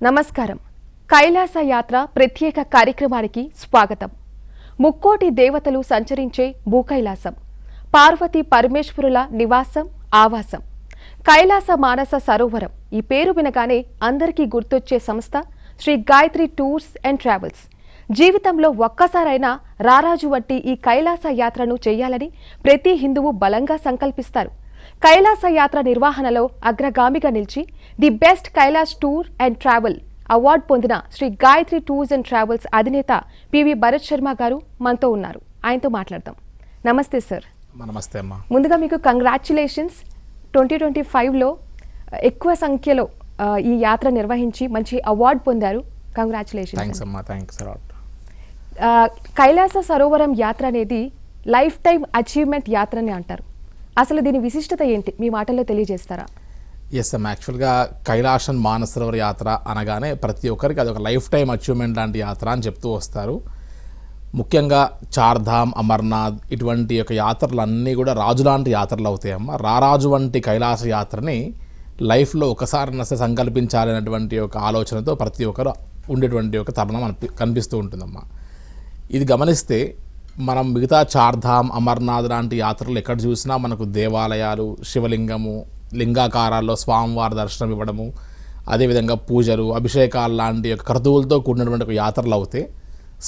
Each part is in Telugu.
నమస్కారం. కైలాస యాత్ర ప్రత్యేక కార్యక్రమానికి స్వాగతం. ముక్కోటి దేవతలు సంచరించే భూకైలాసం, పార్వతీ పరమేశ్వరుల నివాసం, ఆవాసం. కైలాస మానస సరోవరం ఈ పేరు వినగానే అందరికీ గుర్తొచ్చే సంస్థ Shri Gayatri tours and travels. జీవితంలో ఒక్కసారైనా రారాజు వంటి ఈ కైలాస యాత్రను చేయాలని ప్రతి హిందువు బలంగా సంకల్పిస్తారు. కైలాస యాత్ర నిర్వహణలో అగ్రగామిగా నిలిచి the best Kailash tour and travel award పొందిన Sri Gayatri tours and travels అధినేత పివి భరత్ శర్మ గారు మనతో ఉన్నారు. ఆయనతో మాట్లాడదాం. నమస్తే సార్. నమస్తే అమ్మా. ముందుగా మీకు కంగ్రాచ్యులేషన్స్. 2025లో ఎక్కువ సంఖ్యలో ఈ యాత్ర నిర్వహించి మంచి అవార్డు పొందారు. కంగ్రాచ్యులేషన్స్. థ్యాంక్స్ అమ్మా. Thanks a lot. కైలాస సరోవరం యాత్ర అనేది లైఫ్ టైం అచీవ్మెంట్ యాత్ర అని అంటారు. అసలు దీని విశిష్టత ఏంటి, మీ మాటల్లో తెలియజేస్తారా? ఎస్ అమ్మా. యాక్చువల్గా కైలాసన్ మానసరోవర్ యాత్ర అనగానే ప్రతి ఒక్కరికి అది ఒక లైఫ్ టైం అచీవ్మెంట్ లాంటి యాత్ర అని చెప్తూ వస్తారు. ముఖ్యంగా చార్ధామ్, అమర్నాథ్ ఇటువంటి యొక్క యాత్రలు అన్నీ కూడా రాజు లాంటి యాత్రలు అవుతాయమ్మా. రారాజు వంటి కైలాస యాత్రని లైఫ్లో ఒకసారి సంకల్పించాలనేటువంటి ఒక ఆలోచనతో ప్రతి ఒక్కరు ఉండేటువంటి ఒక తరుణం కనిపిస్తూ ఉంటుందమ్మా. ఇది గమనిస్తే మనం మిగతా చార్ధామ్, అమర్నాథ్ లాంటి యాత్రలు ఎక్కడ చూసినా మనకు దేవాలయాలు, శివలింగము, లింగాకారాల్లో స్వామివారి దర్శనం ఇవ్వడము, అదేవిధంగా పూజలు, అభిషేకాలు లాంటి యొక్క క్రతువులతో కూడినటువంటి ఒక యాత్రలు అవుతాయి.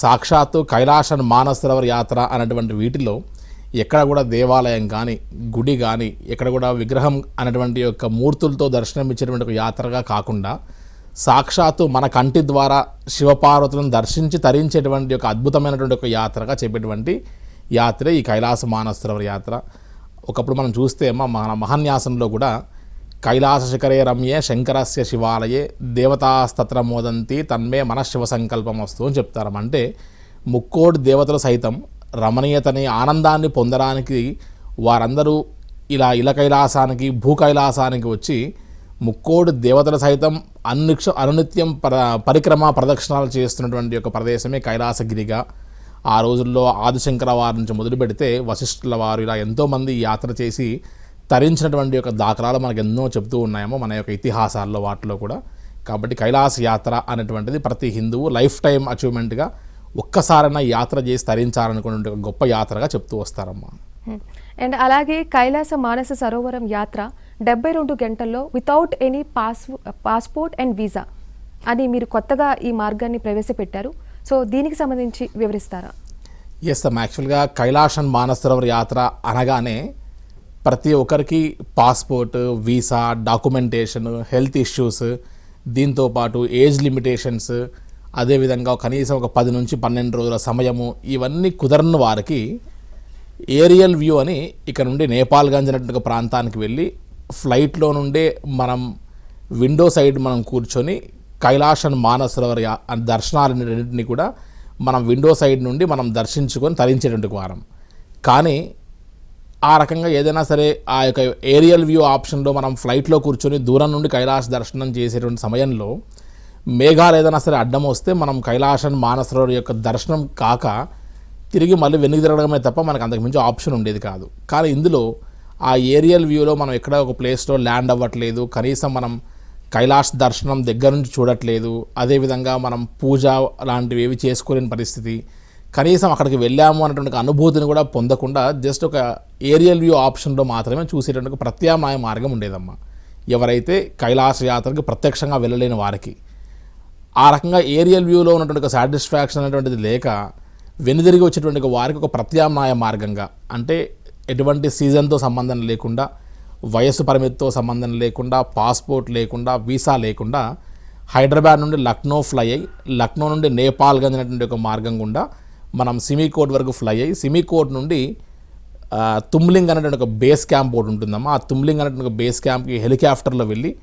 సాక్షాత్తు కైలాసన్ మానసరోవర్ యాత్ర అనేటువంటి వీటిలో ఎక్కడ కూడా దేవాలయం కానీ, గుడి కానీ, ఎక్కడ కూడా విగ్రహం అనేటువంటి యొక్క మూర్తులతో దర్శనం ఇచ్చేటువంటి ఒక యాత్రగా కాకుండా సాక్షాత్తు మన కంటి ద్వారా శివపార్వతులను దర్శించి తరించేటువంటి ఒక అద్భుతమైనటువంటి ఒక యాత్రగా చెప్పేటువంటి యాత్రే ఈ కైలాస మానసరోవర్ యాత్ర. ఒకప్పుడు మనం చూస్తే మన మహాన్యాసంలో కూడా కైలాస శిఖరే రమ్యే శంకరస్య శివాలయే దేవతాస్తత్ర మోదంతి తన్మే మన శివ సంకల్పం వస్తూ అని చెప్తారు. అంటే ముక్కోటి దేవతలు సైతం రమణీయతని, ఆనందాన్ని పొందడానికి వారందరూ ఇలా కైలాసానికి, భూ కైలాసానికి వచ్చి ముక్కోటి దేవతలు సైతం అనునిత్యం పరిక్రమ ప్రదక్షిణాలు చేస్తున్నటువంటి యొక్క ప్రదేశమే కైలాసగిరిగా. ఆ రోజుల్లో ఆదిశంకర వారి నుంచి మొదలు పెడితే వశిష్ఠుల వారు ఇలా ఎంతోమంది యాత్ర చేసి తరించినటువంటి యొక్క దాఖలాలు మనకు ఎన్నో చెప్తూ ఉన్నాయేమో మన యొక్క ఇతిహాసాల్లో, వాటిలో కూడా. కాబట్టి కైలాస యాత్ర అనేటువంటిది ప్రతి హిందువు లైఫ్ టైం అచీవ్మెంట్గా ఒక్కసారైనా యాత్ర చేసి తరించాలనుకునే గొప్ప యాత్రగా చెప్తూ వస్తారమ్మా. అండ్ అలాగే కైలాస మానస సరోవరం యాత్ర 72 గంటల్లో without any passport and visa అని మీరు కొత్తగా ఈ మార్గాన్ని ప్రవేశపెట్టారు. సో దీనికి సంబంధించి వివరిస్తారా? ఎస్ అమ్మా. యాక్చువల్గా కైలాసన్ మానసరోవర్ యాత్ర అనగానే ప్రతి ఒక్కరికి passport, visa, documentation, health issues, దీంతోపాటు ఏజ్ లిమిటేషన్స్, అదేవిధంగా కనీసం ఒక 10 నుంచి 12 రోజుల సమయము, ఇవన్నీ కుదరని వారికి ఏరియల్ వ్యూ అని ఇక్కడ నుండి నేపాల్గంజ్ అనేటువంటి ప్రాంతానికి వెళ్ళి ఫ్లైట్లో నుండే మనం విండో సైడ్ మనం కూర్చొని కైలాసన్ మానసరోవర్ దర్శనాలన్నింటినీ కూడా మనం విండో సైడ్ నుండి మనం దర్శించుకొని తరించేటువంటి వారం. కానీ ఆ రకంగా ఏదైనా సరే ఆ యొక్క ఏరియల్ వ్యూ ఆప్షన్లో మనం ఫ్లైట్లో కూర్చొని దూరం నుండి కైలాస దర్శనం చేసేటువంటి సమయంలో మేఘాలు ఏదైనా సరే అడ్డం వస్తే మనం కైలాసన్ మానసరోవర్ యొక్క దర్శనం కాక తిరిగి మళ్ళీ వెనక్కి తిరగడమే తప్ప మనకు అంతకుమించి ఆప్షన్ ఉండేది కాదు. కానీ ఇందులో ఆ ఏరియల్ వ్యూలో మనం ఎక్కడ ఒక ప్లేస్లో ల్యాండ్ అవ్వట్లేదు, కనీసం మనం కైలాస దర్శనం దగ్గర నుంచి చూడట్లేదు, అదేవిధంగా మనం పూజ లాంటివి ఏవి చేసుకోలేని పరిస్థితి, కనీసం అక్కడికి వెళ్ళాము అనేటువంటి అనుభూతిని కూడా పొందకుండా జస్ట్ ఒక ఏరియల్ వ్యూ ఆప్షన్లో మాత్రమే చూసేటువంటి ప్రత్యామ్నాయ మార్గం ఉండేదమ్మా ఎవరైతే కైలాస యాత్రకి ప్రత్యక్షంగా వెళ్ళలేని వారికి. ఆ రకంగా ఏరియల్ వ్యూలో ఉన్నటువంటి ఒక సాటిస్ఫాక్షన్ అనేటువంటిది లేక వెనుదిరిగి వచ్చేటువంటి వారికి ఒక ప్రత్యామ్నాయ మార్గంగా, అంటే ఎటువంటి సీజన్తో సంబంధం లేకుండా, వయసు పరిమితితో సంబంధం లేకుండా, పాస్పోర్ట్ లేకుండా, వీసా లేకుండా హైదరాబాద్ నుండి లక్నో ఫ్లై అయ్యి, లక్నో నుండి నేపాల్గంజ్ అనేటువంటి ఒక మార్గం గుండా మనం సిమికోట్ వరకు ఫ్లై అయ్యి, సిమికోట్ నుండి తుమ్లింగ్ అనేటువంటి ఒక బేస్ క్యాంప్ ఒకటి ఉంటుందమ్మా. ఆ తుమ్లింగ్ అనేటువంటి ఒక బేస్ క్యాంప్కి హెలికాప్టర్లో వెళ్ళి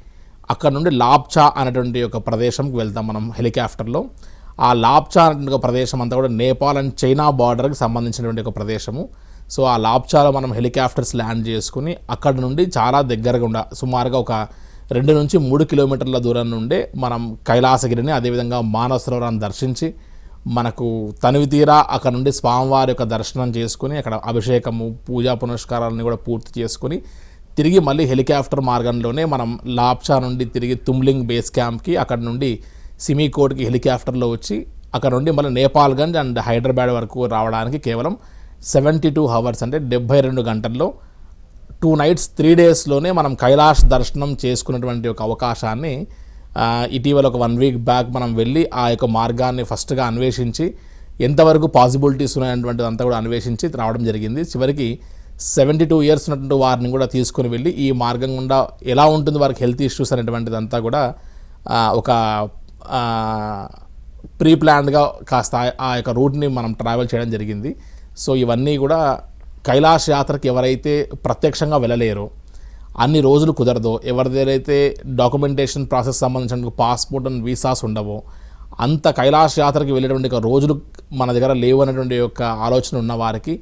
అక్కడ నుండి లాప్చా అనేటువంటి ఒక ప్రదేశంకి వెళ్తాం మనం హెలికాప్టర్లో. ఆ లాప్చా అనేటువంటి ఒక ప్రదేశం అంతా కూడా నేపాల్ అండ్ చైనా బార్డర్కి సంబంధించినటువంటి ఒక ప్రదేశము. సో ఆ లాప్చాలో మనం హెలికాప్టర్స్ ల్యాండ్ చేసుకుని అక్కడ నుండి చాలా దగ్గరగా సుమారుగా ఒక 2 నుంచి 3 కిలోమీటర్ల దూరం నుండే మనం కైలాసగిరిని, అదేవిధంగా మానసరోవరాన్ని దర్శించి మనకు తనివి తీరా అక్కడ నుండి స్వామివారి యొక్క దర్శనం చేసుకుని అక్కడ అభిషేకము, పూజా పునస్కారాలని కూడా పూర్తి చేసుకుని తిరిగి మళ్ళీ హెలికాప్టర్ మార్గంలోనే మనం లాప్చా నుండి తిరిగి తుమ్లింగ్ బేస్ క్యాంప్కి, అక్కడ నుండి సిమికోట్కి హెలికాప్టర్లో వచ్చి అక్కడ నుండి మళ్ళీ నేపాల్గంజ్ అండ్ హైదరాబాద్ వరకు రావడానికి కేవలం 72 అవర్స్ అంటే 72 గంటల్లో 2 nights 3 daysలోనే మనం కైలాష్ దర్శనం చేసుకున్నటువంటి ఒక అవకాశాన్ని ఇటీవల ఒక 1 week బ్యాక్ మనం వెళ్ళి ఆ యొక్క మార్గాన్ని ఫస్ట్గా అన్వేషించి ఎంతవరకు పాసిబిలిటీస్ ఉన్నాయన్నటువంటిది అంతా కూడా అన్వేషించి రావడం జరిగింది. చివరికి 72 years ఉన్నటువంటి వారిని కూడా తీసుకుని వెళ్ళి ఈ మార్గం గుండా ఎలా ఉంటుంది వారికి హెల్త్ ఇష్యూస్ అనేటువంటిది అంతా కూడా ఒక ప్రీ ప్లాన్డ్గా కాస్త ఆ యొక్క రూట్ని మనం ట్రావెల్ చేయడం జరిగింది. సో ఇవన్నీ కూడా కైలాష్ యాత్రకి ఎవరైతే ప్రత్యక్షంగా వెళ్ళలేరో, అన్ని రోజులు కుదరదో, ఎవరిదైతే డాక్యుమెంటేషన్ ప్రాసెస్ సంబంధించిన పాస్పోర్ట్ అండ్ వీసాస్ ఉండవో, అంత కైలాష్ యాత్రకి వెళ్ళేటువంటి రోజులు మన దగ్గర లేవు అనేటువంటి యొక్క ఆలోచన ఉన్న వారికి,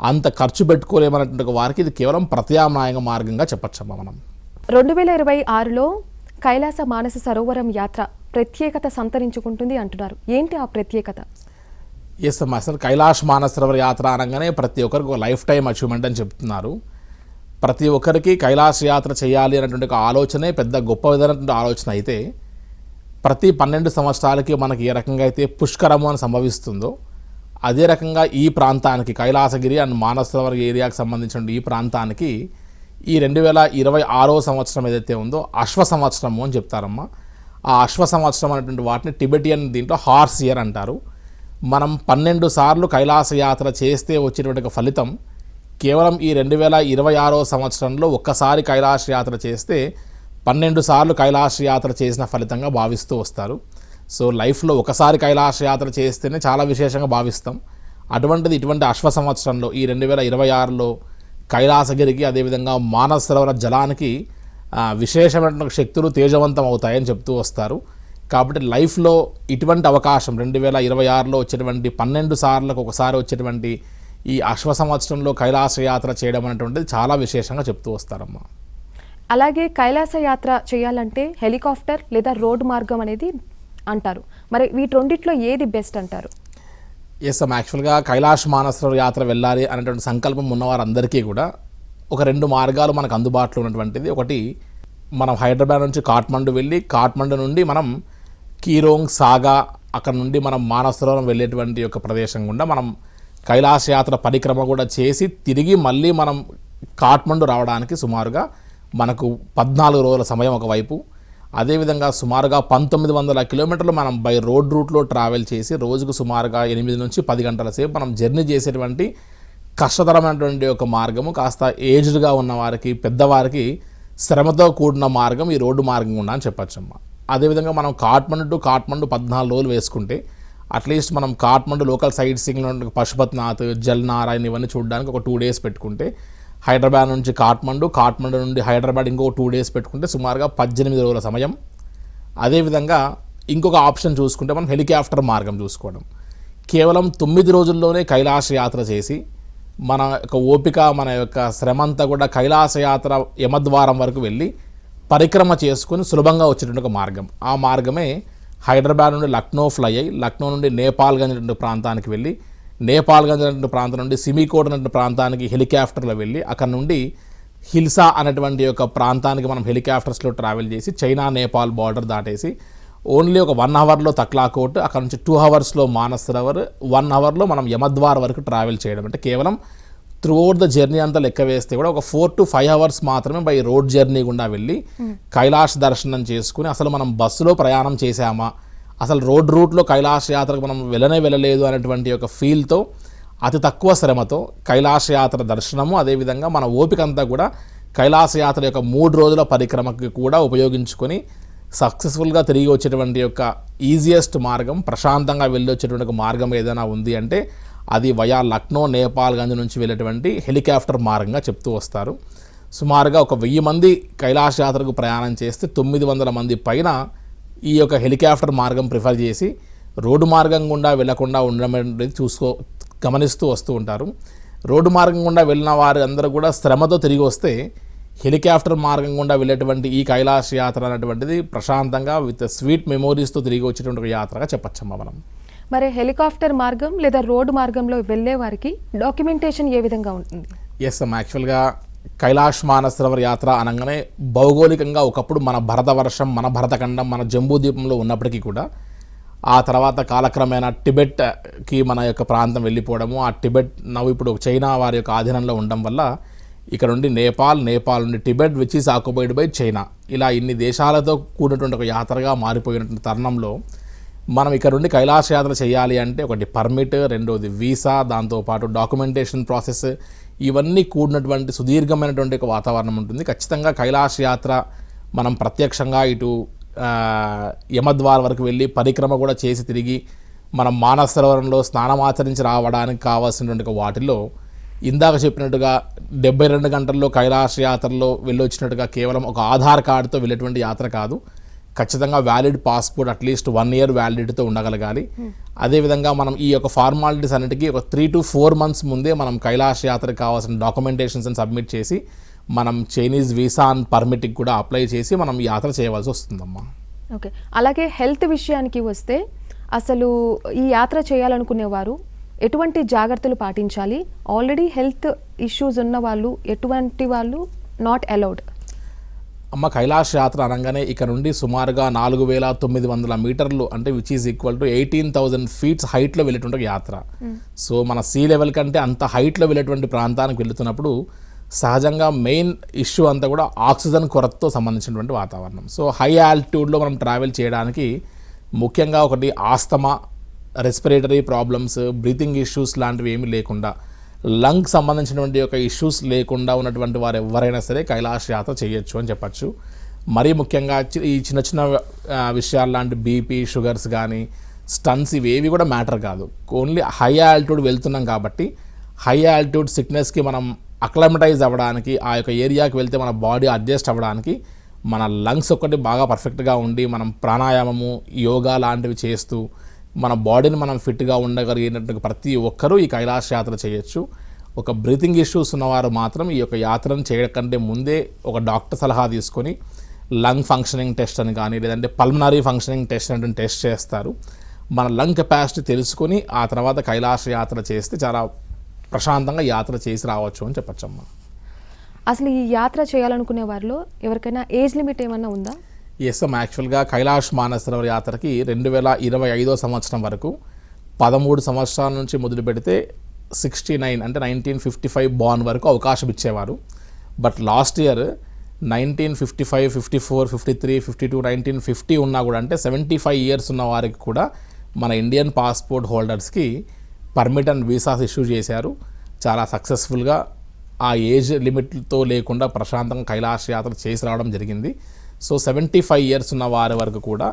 అంత ఖర్చు పెట్టుకోలేమన్నటువంటి వారికి ఇది కేవలం ప్రత్యామ్నాయ మార్గంగా చెప్పచ్చమ్మా మనం. 2026లో కైలాస మానస సరోవరం యాత్ర ప్రత్యేకత సంతరించుకుంటుంది అంటున్నారు. ఏంటి ఆ ప్రత్యేకత? ఎస్ అమ్మా, అసలు కైలాష్ మానస సరోవర యాత్ర అనగానే ప్రతి ఒక్కరికి ఒక లైఫ్ టైం అచీవ్మెంట్ అని చెప్తున్నారు. ప్రతి ఒక్కరికి కైలాష్ యాత్ర చేయాలి అనేటువంటి ఒక ఆలోచనే పెద్ద గొప్ప విధమైనటువంటి ఆలోచన అయితే, ప్రతి 12 సంవత్సరాలకి మనకి ఏ రకంగా అయితే పుష్కరము అని సంభవిస్తుందో, అదే రకంగా ఈ ప్రాంతానికి కైలాసగిరి అండ్ మానస సరోవర ఏరియాకి సంబంధించిన ఈ ప్రాంతానికి ఈ 2026 సంవత్సరం ఏదైతే ఉందో అశ్వ సంవత్సరము అని చెప్తారమ్మా. ఆ అశ్వ సంవత్సరం అనేటువంటి వాటిని టిబెటియన్ దీంట్లో హార్స్ ఇయర్ అంటారు. మనం 12 సార్లు కైలాస యాత్ర చేస్తే వచ్చేటువంటి ఫలితం కేవలం ఈ 2026 సంవత్సరంలో ఒక్కసారి కైలాస యాత్ర చేస్తే 12 సార్లు కైలాస యాత్ర చేసిన ఫలితంగా భావిస్తూ వస్తారు. సో లైఫ్లో ఒకసారి కైలాస యాత్ర చేస్తేనే చాలా విశేషంగా భావిస్తాం. అటువంటిది ఇటువంటి అశ్వ సంవత్సరంలో ఈ 2026లో కైలాసగిరికి అదేవిధంగా మానస సరోవర జలానికి విశేషమైన శక్తులు తేజవంతం అవుతాయని చెప్తూ వస్తారు. కాబట్టి లైఫ్లో ఇటువంటి అవకాశం 2026లో వచ్చేటువంటి 12 సార్లకు ఒకసారి వచ్చేటువంటి ఈ అశ్వ సంవత్సరంలో కైలాస యాత్ర చేయడం అనేటువంటిది చాలా విశేషంగా చెప్తూ వస్తారమ్మా. అలాగే కైలాస యాత్ర చేయాలంటే హెలికాప్టర్ లేదా రోడ్డు మార్గం అనేది అంటారు. మరి వీటి రెండిట్లో ఏది బెస్ట్ అంటారు? ఎస్ అమ్మ, యాక్చువల్గా కైలాష్ మానస సరోవర యాత్ర వెళ్ళాలి అనేటువంటి సంకల్పం ఉన్నవారందరికీ కూడా ఒక 2 మార్గాలు మనకు అందుబాటులో ఉన్నటువంటిది. ఒకటి, మనం హైదరాబాద్ నుంచి కాఠ్మండు వెళ్ళి కాఠ్మండు నుండి మనం కీరోంగ్, సాగా, అక్కడ నుండి మనం మానస సరోవరం వెళ్ళేటువంటి యొక్క ప్రదేశం గుండా మనం కైలాస యాత్ర పరిక్రమ కూడా చేసి తిరిగి మళ్ళీ మనం కాఠ్మండు రావడానికి సుమారుగా మనకు 14 రోజుల సమయం ఒకవైపు. అదేవిధంగా సుమారుగా 1900 కిలోమీటర్లు మనం బై రోడ్ రూట్లో ట్రావెల్ చేసి రోజుకు సుమారుగా 8 నుంచి 10 గంటల సేపు మనం జర్నీ చేసేటువంటి కష్టతరమైనటువంటి ఒక మార్గము. కాస్త ఏజ్డ్గా ఉన్న వారికి, పెద్దవారికి శ్రమతో కూడిన మార్గం ఈ రోడ్డు మార్గం గుండా అని చెప్పచ్చమ్మా. అదేవిధంగా మనం కాఠ్మండు టు కాఠ్మండు 14 రోజులు వేసుకుంటే అట్లీస్ట్ మనం Kathmandu local sightseeing Pashupatinath, Jalnarayan ఇవన్నీ చూడడానికి ఒక 2 days పెట్టుకుంటే, హైదరాబాద్ నుంచి కాఠ్మండు, కాఠ్మండు నుండి హైదరాబాద్ ఇంకో 2 days పెట్టుకుంటే సుమారుగా 18 రోజుల సమయం. అదేవిధంగా ఇంకొక ఆప్షన్ చూసుకుంటే మనం హెలికాప్టర్ మార్గం చూసుకోవడం. కేవలం 9 రోజుల్లోనే కైలాస యాత్ర చేసి మన యొక్క ఓపిక, మన యొక్క శ్రమ అంతా కూడా కైలాస యాత్ర యమద్వారం వరకు వెళ్ళి పరిక్రమ చేసుకుని సులభంగా వచ్చేటువంటి ఒక మార్గం. ఆ మార్గమే హైదరాబాద్ నుండి లక్నో ఫ్లై అయ్యి లక్నో నుండి నేపాల్గంజ్ అనే ప్రాంతానికి వెళ్ళి, నేపాల్గంజ్ అనే ప్రాంతం నుండి సిమికోట్ అనే ప్రాంతానికి హెలికాప్టర్లో వెళ్ళి అక్కడ నుండి హిల్సా అనేటువంటి యొక్క ప్రాంతానికి మనం హెలికాప్టర్స్లో ట్రావెల్ చేసి చైనా నేపాల్ బార్డర్ దాటేసి ఓన్లీ ఒక 1 అవర్లో తక్లాకోట్, అక్కడ నుంచి 2 అవర్స్లో మానస సరోవర్, 1 అవర్లో మనం యమద్వార్ వరకు ట్రావెల్ చేయడం. అంటే కేవలం త్రూఅవుట్ ద జర్నీ అంతా లెక్క వేస్తే కూడా ఒక 4 to 5 అవర్స్ మాత్రమే బై రోడ్ జర్నీ గుండా వెళ్ళి కైలాష్ దర్శనం చేసుకుని, అసలు మనం బస్సులో ప్రయాణం చేసామా, అసలు రోడ్ రూట్లో కైలాస యాత్రకు మనం వెళ్ళలేదు అనేటువంటి ఒక ఫీల్తో అతి తక్కువ శ్రమతో కైలాస యాత్ర దర్శనము, అదేవిధంగా మన ఓపిక అంతా కూడా కైలాస యాత్ర యొక్క 3 రోజుల పరిక్రమకి కూడా ఉపయోగించుకొని సక్సెస్ఫుల్గా తిరిగి వచ్చేటువంటి యొక్క ఈజియెస్ట్ మార్గం, ప్రశాంతంగా వెళ్ళి వచ్చేటువంటి ఒక మార్గం ఏదైనా ఉంది అంటే అది వయా లక్నో, నేపాల్గంజ్ నుంచి వెళ్ళేటువంటి హెలికాప్టర్ మార్గంగా చెప్తూ వస్తారు. సుమారుగా ఒక 1000 మంది కైలాస యాత్రకు ప్రయాణం చేస్తే 900 మంది పైన ఈ యొక్క హెలికాప్టర్ మార్గం ప్రిఫర్ చేసి రోడ్డు మార్గం గుండా వెళ్లకుండా ఉండడం అనేది గమనిస్తూ వస్తూ ఉంటారు. రోడ్డు మార్గం గుండా వెళ్ళిన వారు అందరూ కూడా శ్రమతో తిరిగి వస్తే హెలికాప్టర్ మార్గం గుండా వెళ్ళేటువంటి ఈ కైలాస యాత్ర అనేటువంటిది ప్రశాంతంగా విత్ స్వీట్ మెమోరీస్తో తిరిగి వచ్చేటువంటి ఒక యాత్రగా చెప్పచ్చమ్మా మనం. మరి హెలికాప్టర్ మార్గం లేదా రోడ్డు మార్గంలో వెళ్ళే వారికి డాక్యుమెంటేషన్ ఏ విధంగా ఉంటుంది? ఎస్ అమ్మ, యాక్చువల్గా కైలాష్ మానసరోవర్ యాత్ర అనగానే భౌగోళికంగా ఒకప్పుడు మన భరతవర్షం, మన భరతఖండం, మన జంబూద్వీపంలో ఉన్నప్పటికీ కూడా ఆ తర్వాత కాలక్రమేణా టిబెట్కి మన యొక్క ప్రాంతం వెళ్ళిపోవడము, ఆ టిబెట్ ఇప్పుడు చైనా వారి యొక్క ఆధీనంలో ఉండడం వల్ల ఇక్కడ నుండి నేపాల్ నుండి Tibet which is occupied by China, ఇలా ఇన్ని దేశాలతో కూడినటువంటి ఒక యాత్రగా మారిపోయినటువంటి తరుణంలో మనం ఇక్కడ నుండి కైలాస యాత్ర చేయాలి అంటే ఒకటి పర్మిట్, రెండోది వీసా, దాంతోపాటు డాక్యుమెంటేషన్ ప్రాసెస్, ఇవన్నీ కూడినటువంటి సుదీర్ఘమైనటువంటి ఒక వాతావరణం ఉంటుంది. ఖచ్చితంగా కైలాస యాత్ర మనం ప్రత్యక్షంగా ఇటు యమద్వార్ వరకు వెళ్ళి పరిక్రమ కూడా చేసి తిరిగి మనం మానసరోవరంలో స్నానమాచరించి రావడానికి కావాల్సినటువంటి వాటిలో ఇందాక చెప్పినట్టుగా 72 గంటల్లో కైలాస యాత్రలో వెళ్ళొచ్చినట్టుగా కేవలం ఒక ఆధార్ కార్డుతో వెళ్ళేటువంటి యాత్ర కాదు. ఖచ్చితంగా వ్యాలిడ్ పాస్పోర్ట్ అట్లీస్ట్ 1 year వ్యాలిడిటీతో ఉండగలగాలి. అదేవిధంగా మనం ఈ యొక్క ఫార్మాలిటీస్ అన్నిటికీ ఒక 3 to 4 months ముందే మనం కైలాస యాత్రకు కావాల్సిన డాక్యుమెంటేషన్స్ సబ్మిట్ చేసి మనం చైనీస్ వీసా అండ్ పర్మిట్కి కూడా అప్లై చేసి మనం యాత్ర చేయవలసి వస్తుందమ్మా. ఓకే, అలాగే హెల్త్ విషయానికి వస్తే అసలు ఈ యాత్ర చేయాలనుకునేవారు ఎటువంటి జాగ్రత్తలు పాటించాలి? ఆల్రెడీ హెల్త్ ఇష్యూస్ ఉన్న వాళ్ళు, ఎటువంటి వాళ్ళు నాట్ అలౌడ్? అమ్మ, కైలాస యాత్ర అనగానే ఇక్కడ నుండి సుమారుగా 4900 మీటర్లు అంటే which is equal to 18,000 feet హైట్లో వెళ్ళేటువంటి యాత్ర. సో మన సీ లెవెల్ కంటే అంత హైట్లో వెళ్ళేటువంటి ప్రాంతానికి వెళుతున్నప్పుడు సహజంగా మెయిన్ ఇష్యూ అంతా కూడా ఆక్సిజన్ కొరతతో సంబంధించినటువంటి వాతావరణం. సో హై ఆల్టిట్యూడ్లో మనం ట్రావెల్ చేయడానికి ముఖ్యంగా ఒకటి asthma, respiratory problems, breathing issues లాంటివి ఏమీ లేకుండా, లంగ్ సంబంధించినటువంటి యొక్క ఇష్యూస్ లేకుండా ఉన్నటువంటి వారు ఎవరైనా సరే కైలాస యాత్ర చేయొచ్చు అని చెప్పచ్చు. మరీ ముఖ్యంగా ఈ చిన్న చిన్న విషయాలు లాంటి బీపీ, షుగర్స్ కానీ స్టన్స్ ఇవేవి కూడా మ్యాటర్ కాదు. ఓన్లీ హై ఆల్టిట్యూడ్ వెళ్తున్నాం కాబట్టి హై ఆల్టిట్యూడ్ సిక్నెస్కి మనం అక్లమటైజ్ అవ్వడానికి, ఆ యొక్క ఏరియాకి వెళ్తే మన బాడీ అడ్జస్ట్ అవ్వడానికి మన లంగ్స్ ఒకటి బాగా పర్ఫెక్ట్గా ఉండి మనం ప్రాణాయామము, యోగా లాంటివి చేస్తూ మన బాడీని మనం ఫిట్గా ఉండగలిగినట్టు ప్రతి ఒక్కరూ ఈ కైలాస యాత్ర చేయొచ్చు. ఒక బ్రీతింగ్ ఇష్యూస్ ఉన్నవారు మాత్రం ఈ యొక్క యాత్రను చేయకంటే ముందే ఒక డాక్టర్ సలహా తీసుకొని లంగ్ ఫంక్షనింగ్ టెస్ట్ అని కానీ లేదంటే పల్మనరీ ఫంక్షనింగ్ టెస్ట్ అంటే టెస్ట్ చేస్తారు. మన లంగ్ కెపాసిటీ తెలుసుకొని ఆ తర్వాత కైలాస యాత్ర చేస్తే చాలా ప్రశాంతంగా యాత్ర చేసి రావచ్చు అని చెప్పచ్చమ్మా. అసలు ఈ యాత్ర చేయాలనుకునే వారిలో ఎవరికైనా ఏజ్ లిమిట్ ఏమన్నా ఉందా? ఎస్ అమ్మ, యాక్చువల్గా కైలాష్ మానసరోవర్ యాత్రకి 2025 సంవత్సరం వరకు 13 సంవత్సరాల నుంచి మొదలు పెడితే 69 అంటే 1955 బార్న్ వరకు అవకాశం ఇచ్చేవారు. బట్ లాస్ట్ ఇయర్ 1955, 54, 53, 52, 1950 ఉన్నా కూడా అంటే 75 years ఉన్న వారికి కూడా మన ఇండియన్ పాస్పోర్ట్ హోల్డర్స్కి పర్మిట్ అండ్ వీసాస్ ఇష్యూ చేశారు. చాలా సక్సెస్ఫుల్గా ఆ ఏజ్ లిమిట్తో లేకుండా ప్రశాంతంగా కైలాస యాత్ర చేసి రావడం జరిగింది. సో 75 years ఉన్న వారి వరకు కూడా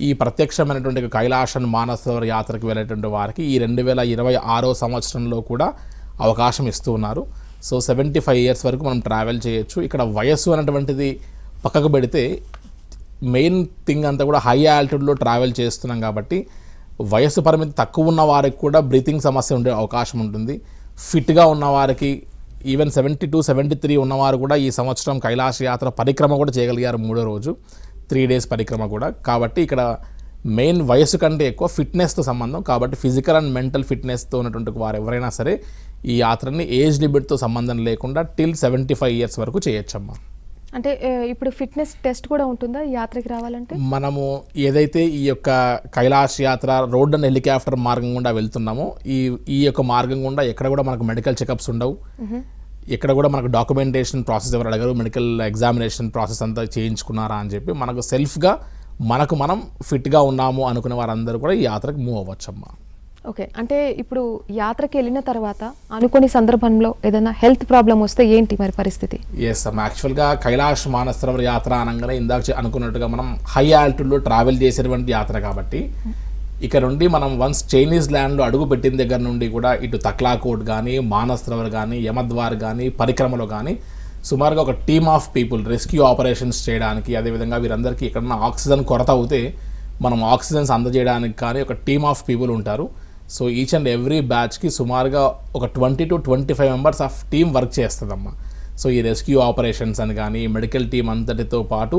ఈ ప్రత్యక్షమైనటువంటి కైలాస మానసరోవర్ యాత్రకు వెళ్ళేటువంటి వారికి ఈ 2026 సంవత్సరంలో కూడా అవకాశం ఇస్తూ ఉన్నారు. సో 75 years వరకు మనం ట్రావెల్ చేయొచ్చు. ఇక్కడ వయస్సు అనేటువంటిది పక్కకు పెడితే మెయిన్ థింగ్ అంతా కూడా హై ఆల్టిట్యూడ్లో ట్రావెల్ చేస్తున్నాం కాబట్టి వయస్సు పరిమితి తక్కువ ఉన్న వారికి కూడా బ్రీతింగ్ సమస్య ఉండే అవకాశం ఉంటుంది. ఫిట్గా ఉన్నవారికి ఈవెన్ 72, 73 ఉన్నవారు కూడా ఈ సంవత్సరం కైలాస యాత్ర పరిక్రమ కూడా చేయగలిగారు 3వ రోజు, 3 days పరిక్రమ కూడా. కాబట్టి ఇక్కడ మెయిన్ వయసు కంటే ఎక్కువ ఫిట్నెస్తో సంబంధం కాబట్టి ఫిజికల్ అండ్ మెంటల్ ఫిట్నెస్తో ఉన్నటువంటి వారు ఎవరైనా సరే ఈ యాత్రని ఏజ్ లిమిట్తో సంబంధం లేకుండా టిల్ 75 years వరకు చేయొచ్చమ్మా. అంటే ఇప్పుడు ఫిట్నెస్ టెస్ట్ కూడా ఉంటుందా ఈ యాత్రకి రావాలంటే? మనము ఏదైతే ఈ యొక్క కైలాస యాత్ర రోడ్ అండ్ హెలికాప్టర్ మార్గం గుండా వెళ్తున్నామో ఈ యొక్క మార్గం గుండా ఎక్కడ కూడా మనకు మెడికల్ చెకప్స్ ఉండవు. ఎక్కడ కూడా మనకు డాక్యుమెంటేషన్ ప్రాసెస్ ఎవరు అడగరు. మెడికల్ ఎగ్జామినేషన్ ప్రాసెస్ అంతా చేయించుకున్నారా అని చెప్పి మనకు సెల్ఫ్గా మనం ఫిట్గా ఉన్నాము అనుకునే వారందరూ కూడా ఈ యాత్రకు మూవ్ అవ్వచ్చమ్మా. ఓకే, అంటే ఇప్పుడు యాత్రకి వెళ్ళిన తర్వాత అనుకోని సందర్భంలో ఏదైనా హెల్త్ ప్రాబ్లం వస్తే ఏంటి మరి పరిస్థితి? ఎస్ అమ్మ, యాక్చువల్గా కైలాస మానసరోవర్ యాత్ర అనగానే ఇందాక అనుకున్నట్టుగా మనం హై ఆల్టిట్యూడ్లో ట్రావెల్ చేసేటువంటి యాత్ర కాబట్టి ఇక్కడ నుండి మనం వన్స్ చైనీస్ ల్యాండ్లో అడుగు పెట్టిన దగ్గర నుండి కూడా ఇటు తక్లాకోట్ కానీ, మానసరోవర్ కానీ, యమద్వార్ కానీ, పరిక్రమలో కానీ సుమారుగా ఒక team of people rescue operations చేయడానికి, అదేవిధంగా వీరందరికీ ఎక్కడన్నా ఆక్సిజన్ కొరత అవుతే మనం ఆక్సిజన్స్ అందజేయడానికి కానీ ఒక టీమ్ ఆఫ్ పీపుల్ ఉంటారు. సో ఈచ్ అండ్ ఎవ్రీ బ్యాచ్కి సుమారుగా ఒక 20 to 25 members of team work చేస్తుందమ్మా. సో ఈ రెస్క్యూ ఆపరేషన్స్ అని కానీ మెడికల్ టీం అంతటితో పాటు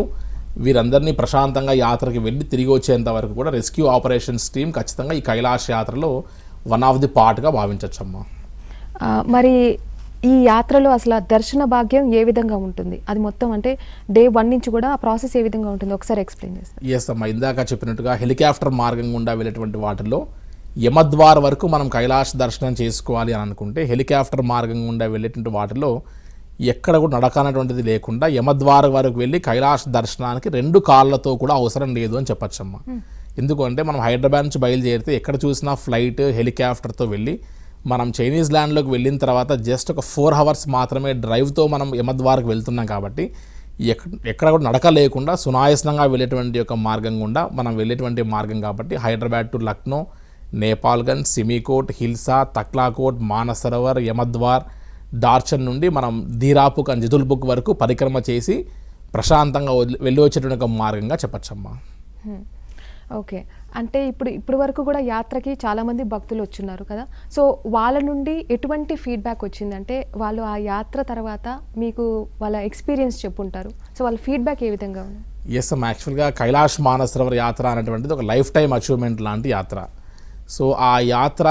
వీరందరినీ ప్రశాంతంగా యాత్రకి వెళ్ళి తిరిగి వచ్చేంత వరకు కూడా రెస్క్యూ ఆపరేషన్స్ టీం ఖచ్చితంగా ఈ కైలాస యాత్రలో వన్ ఆఫ్ ది పార్ట్గా భావించవచ్చమ్మా. మరి ఈ యాత్రలో అసలు ఆ దర్శన భాగ్యం ఏ విధంగా ఉంటుంది, అది మొత్తం అంటే డే 1 నుంచి కూడా ఆ ప్రాసెస్ ఏ విధంగా ఉంటుంది ఒకసారి ఎక్స్ప్లెయిన్ చేస్తారు. ఎస్ అమ్మా, ఇందాక చెప్పినట్టుగా హెలికాప్టర్ మార్గం గుండా వెళ్ళేటువంటి వాటిల్లో యమద్వార్ వరకు మనం కైలాస దర్శనం చేసుకోవాలి అని అనుకుంటే హెలికాప్టర్ మార్గం గుండా వెళ్ళేటువంటి వాటిలో ఎక్కడ కూడా నడకనటువంటిది లేకుండా యమద్వార్ వరకు వెళ్ళి కైలాస దర్శనానికి 2 కాళ్ళతో కూడా అవసరం లేదు అని చెప్పచ్చమ్మా. ఎందుకంటే మనం హైదరాబాద్ నుంచి బయలుదేరితే ఎక్కడ చూసినా ఫ్లైట్ హెలికాప్టర్తో వెళ్ళి మనం చైనీస్ ల్యాండ్లోకి వెళ్ళిన తర్వాత జస్ట్ ఒక 4 hours మాత్రమే డ్రైవ్తో మనం యమద్వార్కి వెళ్తున్నాం కాబట్టి ఎక్కడ కూడా నడక లేకుండా సునాయాసంగా వెళ్ళేటువంటి ఒక మార్గం గుండా మనం వెళ్ళేటువంటి మార్గం కాబట్టి హైదరాబాద్ టు లక్నో, నేపాల్గంజ్, సిమికోట్, హిల్సా, తక్లాకోట్, మానసరోవర్, యమద్వార్, డార్చన్ నుండి మనం ధీరాపుక్ అండ్ జితుల్బుక్ వరకు పరిక్రమ చేసి ప్రశాంతంగా వెళ్ళి వచ్చేటువంటి ఒక మార్గంగా చెప్పచ్చమ్మా. ఓకే, అంటే ఇప్పుడు వరకు కూడా యాత్రకి చాలామంది భక్తులు వచ్చున్నారు కదా, సో వాళ్ళ నుండి ఎటువంటి ఫీడ్బ్యాక్ వచ్చిందంటే వాళ్ళు ఆ యాత్ర తర్వాత మీకు వాళ్ళ ఎక్స్పీరియన్స్ చెప్పుంటారు, సో వాళ్ళ ఫీడ్బ్యాక్ ఏ విధంగా ఉంది? ఎస్ అమ్మ, యాక్చువల్గా కైలాష్ మానసరోవర్ యాత్ర అనేటువంటిది ఒక లైఫ్ టైం అచీవ్మెంట్ లాంటి యాత్ర. సో ఆ యాత్ర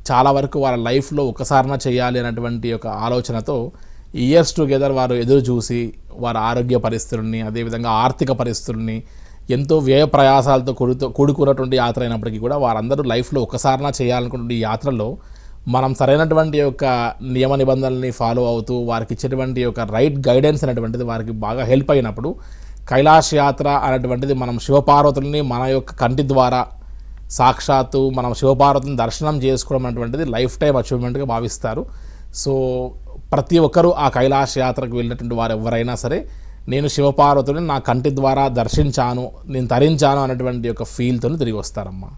చాలా వరకు వాళ్ళ లైఫ్లో ఒకసారిన చేయాలి అనేటువంటి ఒక ఆలోచనతో ఇయర్స్ టుగెదర్ వారు ఎదురు చూసి వారి ఆరోగ్య పరిస్థితుల్ని అదేవిధంగా ఆర్థిక పరిస్థితుల్ని ఎంతో వ్యయ ప్రయాసాలతో కూడుకున్నటువంటి యాత్ర అయినప్పటికీ కూడా వారందరూ లైఫ్లో ఒకసారిన చేయాలనుకున్న ఈ యాత్రలో మనం సరైనటువంటి యొక్క నియమ నిబంధనల్ని ఫాలో అవుతూ వారికి ఇచ్చేటువంటి యొక్క రైట్ గైడెన్స్ అనేటువంటిది వారికి బాగా హెల్ప్ అయినప్పుడు కైలాష్ యాత్ర అనేటువంటిది మనం శివపార్వతుల్ని మన యొక్క కంటి ద్వారా సాక్షాత్తు మనం శివపార్వతిని దర్శనం చేసుకోవడం అనేటువంటిది లైఫ్ టైం అచీవ్మెంట్గా భావిస్తారు. సో ప్రతి ఒక్కరూ ఆ కైలాష్ యాత్రకు వెళ్ళినటువంటి వారు ఎవరైనా సరే నేను శివపార్వతుని నా కంటి ద్వారా దర్శించాను, నేను తరించాను అనేటువంటి ఒక ఫీల్తో తిరిగి వస్తారమ్మా.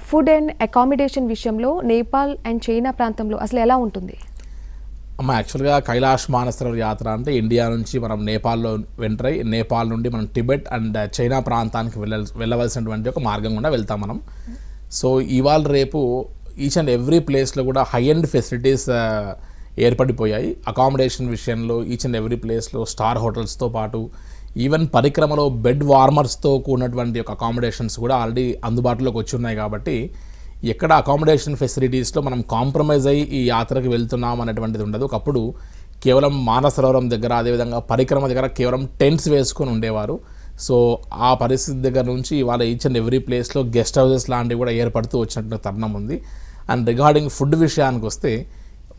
ఫుడ్ అండ్ అకామిడేషన్ విషయంలో నేపాల్ అండ్ చైనా ప్రాంతంలో అసలు ఎలా ఉంటుంది అమ్మ? యాక్చువల్గా కైలాష్ మానసరోవర్ యాత్ర అంటే ఇండియా నుంచి మనం నేపాల్లో ఎంటర్ అయ్యి నేపాల్ నుండి మనం టిబెట్ అండ్ చైనా ప్రాంతానికి వెళ్ళవలసినటువంటి ఒక మార్గం కూడా వెళ్తాం మనం. సో ఇవాళ రేపు ఈచ్ అండ్ ఎవ్రీ ప్లేస్లో కూడా హై ఎండ్ ఫెసిలిటీస్ ఏర్పడిపోయాయి. అకామిడేషన్ విషయంలో ఈచ్ అండ్ ఎవ్రీ ప్లేస్లో స్టార్ హోటల్స్తో పాటు ఈవెన్ పరిక్రమలో బెడ్ వార్మర్స్తో కూడినటువంటి ఒక అకామిడేషన్స్ కూడా ఆల్రెడీ అందుబాటులోకి వచ్చి ఉన్నాయి. కాబట్టి ఎక్కడ అకామిడేషన్ ఫెసిలిటీస్లో మనం కాంప్రమైజ్ అయ్యి ఈ యాత్రకు వెళ్తున్నాం అనేటువంటిది ఉండదు. ఒకప్పుడు కేవలం మానసరోవరం దగ్గర అదేవిధంగా పరిక్రమ దగ్గర కేవలం టెంట్స్ వేసుకొని ఉండేవారు. సో ఆ పరిస్థితి దగ్గర నుంచి ఇవాళ ఈచ్ అండ్ ఎవ్రీ ప్లేస్లో గెస్ట్ హౌసెస్ లాంటివి కూడా ఏర్పడుతూ వచ్చినట్టు తరుణం ఉంది. అండ్ రిగార్డింగ్ ఫుడ్ విషయానికి వస్తే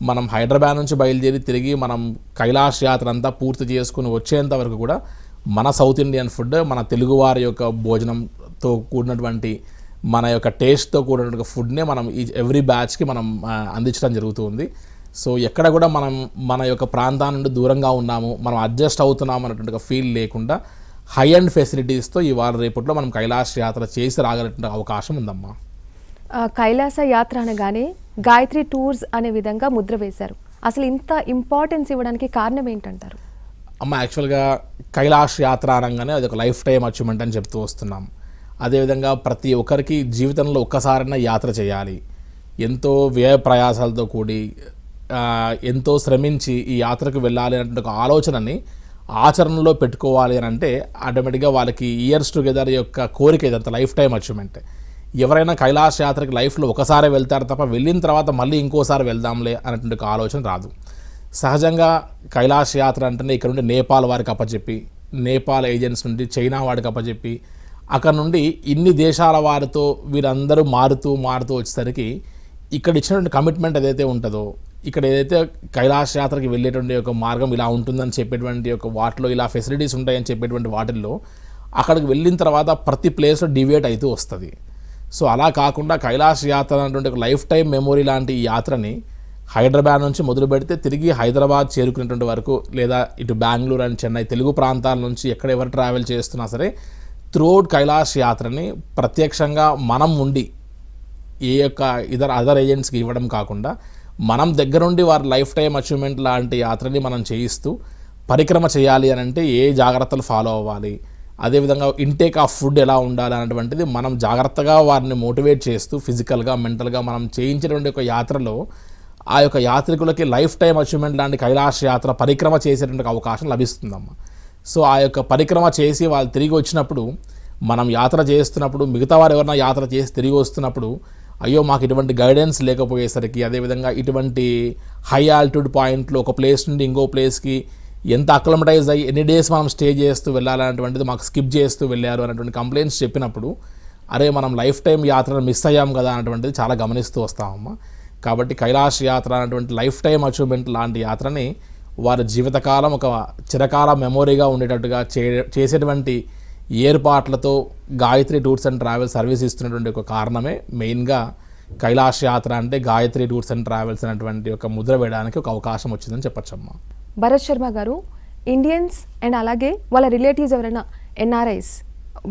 మనం హైదరాబాద్ నుంచి బయలుదేరి తిరిగి మనం కైలాష్ యాత్ర అంతా పూర్తి చేసుకుని వచ్చేంత వరకు కూడా మన సౌత్ ఇండియన్ ఫుడ్, మన తెలుగువారి యొక్క భోజనంతో కూడినటువంటి మన యొక్క టేస్ట్తో కూడినటువంటి ఫుడ్నే మనం ఈ ఎవ్రీ బ్యాచ్కి మనం అందించడం జరుగుతుంది. సో ఎక్కడ కూడా మనం మన యొక్క ప్రాంతాల నుండి దూరంగా ఉన్నాము, మనం అడ్జస్ట్ అవుతున్నాము అన్నటువంటి ఫీల్ లేకుండా హై అండ్ ఫెసిలిటీస్తో ఇవాళ రేపట్లో మనం కైలాష్ యాత్ర చేసి రాగలిగిన అవకాశం ఉందమ్మా. కైలాస యాత్ర అనగానే గాయత్రి టూర్స్ అనే విధంగా ముద్ర వేశారు, అసలు ఇంత ఇంపార్టెన్స్ ఇవ్వడానికి కారణం ఏంటంటారు? అమ్మ, యాక్చువల్గా కైలాష్ యాత్ర అనగానే అది ఒక లైఫ్ టైం అచీవ్మెంట్ అని చెప్తూ వస్తున్నాం. అదేవిధంగా ప్రతి ఒక్కరికి జీవితంలో ఒక్కసారైనా యాత్ర చేయాలి, ఎంతో వ్యయ ప్రయాసాలతో కూడి ఎంతో శ్రమించి ఈ యాత్రకు వెళ్ళాలి అనే ఒక ఆలోచనని ఆచరణలో పెట్టుకోవాలి అని అంటే ఆటోమేటిక్గా వాళ్ళకి ఇయర్స్ టుగెదర్ యొక్క కోరిక ఇదంతా లైఫ్ టైం అచీవ్మెంట్. ఎవరైనా కైలాష్ యాత్రకి లైఫ్లో ఒకసారి వెళ్తారు తప్ప వెళ్ళిన తర్వాత మళ్ళీ ఇంకోసారి వెళ్దాంలే అనేటువంటి ఆలోచన రాదు. సహజంగా కైలాష్ యాత్ర అంటేనే ఇక్కడ నుండి నేపాల్ వారికి అప్పచెప్పి, నేపాల్ ఏజెంట్స్ నుండి చైనా వాడికి అప్పచెప్పి, అక్కడ నుండి ఇన్ని దేశాల వారితో వీరందరూ మారుతూ వచ్చేసరికి ఇక్కడ ఇచ్చినటువంటి కమిట్మెంట్ ఏదైతే ఉంటుందో, ఇక్కడ ఏదైతే కైలాష్ యాత్రకి వెళ్ళేటువంటి ఒక మార్గం ఇలా ఉంటుందని చెప్పేటువంటి ఒక వాటిలో ఇలా ఫెసిలిటీస్ ఉంటాయని చెప్పేటువంటి వాటిల్లో అక్కడికి వెళ్ళిన తర్వాత ప్రతి ప్లేస్లో డివియేట్ అవుతూ వస్తుంది. సో అలా కాకుండా కైలాష్ యాత్ర అనేటువంటి ఒక లైఫ్ టైం మెమొరీ లాంటి ఈ యాత్రని హైదరాబాద్ నుంచి మొదలు పెడితే తిరిగి హైదరాబాద్ చేరుకునేటువంటి వరకు, లేదా ఇటు బెంగళూరు అండ్ చెన్నై తెలుగు ప్రాంతాల నుంచి ఎక్కడ ఎవరు ట్రావెల్ చేస్తున్నా సరే త్రూఅవుట్ కైలాష్ యాత్రని ప్రత్యక్షంగా మనం ఉండి ఏ యొక్క అదర్ ఏజెంట్స్కి ఇవ్వడం కాకుండా మనం దగ్గరుండి వారి లైఫ్ టైం అచీవ్మెంట్ లాంటి యాత్రని మనం చేయిస్తూ పరిక్రమ చేయాలి అని అంటే ఏ జాగ్రత్తలు ఫాలో అవ్వాలి, అదేవిధంగా ఇంటేక్ ఆఫ్ ఫుడ్ ఎలా ఉండాలి అనేటువంటిది మనం జాగ్రత్తగా వారిని మోటివేట్ చేస్తూ ఫిజికల్గా మెంటల్గా మనం చేయించేటువంటి ఒక యాత్రలో ఆ యొక్క యాత్రికులకి లైఫ్ టైం అచీవ్మెంట్ లాంటి కైలాష్ యాత్ర పరిక్రమ చేసేటువంటి అవకాశం లభిస్తుందమ్మా. సో ఆ యొక్క పరిక్రమ చేసి వాళ్ళు తిరిగి వచ్చినప్పుడు, మనం యాత్ర చేస్తున్నప్పుడు మిగతా వారు ఎవరైనా యాత్ర చేసి తిరిగి వస్తున్నప్పుడు అయ్యో మాకు ఇటువంటి గైడెన్స్ లేకపోయేసరికి, అదేవిధంగా ఇటువంటి హై ఆల్టిట్యూడ్ పాయింట్లో ఒక ప్లేస్ నుండి ఇంకో ప్లేస్కి ఎంత అక్లమటైజ్ అయ్యి ఎన్ని డేస్ మనం స్టే చేస్తూ వెళ్ళాలనేటువంటిది మాకు స్కిప్ చేస్తూ వెళ్ళారు అనేటువంటి కంప్లైంట్స్ చెప్పినప్పుడు, అరే మనం లైఫ్ టైం యాత్రను మిస్ అయ్యాం కదా అనేటువంటిది చాలా గమనిస్తూ వస్తామమ్మా. కాబట్టి కైలాష్ యాత్ర అనేటువంటి లైఫ్ టైం అచీవ్మెంట్ లాంటి యాత్రని వారి జీవితకాలం ఒక చిరకాల మెమొరీగా ఉండేటట్టుగా చేసేటువంటి ఏర్పాట్లతో Gayatri tours and travels service ఇస్తున్నటువంటి ఒక కారణమే మెయిన్గా కైలాష్ యాత్ర అంటే గాయత్రి టూర్స్ అండ్ ట్రావెల్స్ అనేటువంటి ఒక ముద్ర వేయడానికి ఒక అవకాశం వచ్చిందని చెప్పొచ్చమ్మా. భరత్ శర్మ గారు, ఇండియన్స్ అండ్ అలాగే వాళ్ళ రిలేటివ్స్ ఎవరైనా ఎన్ఆర్ఐస్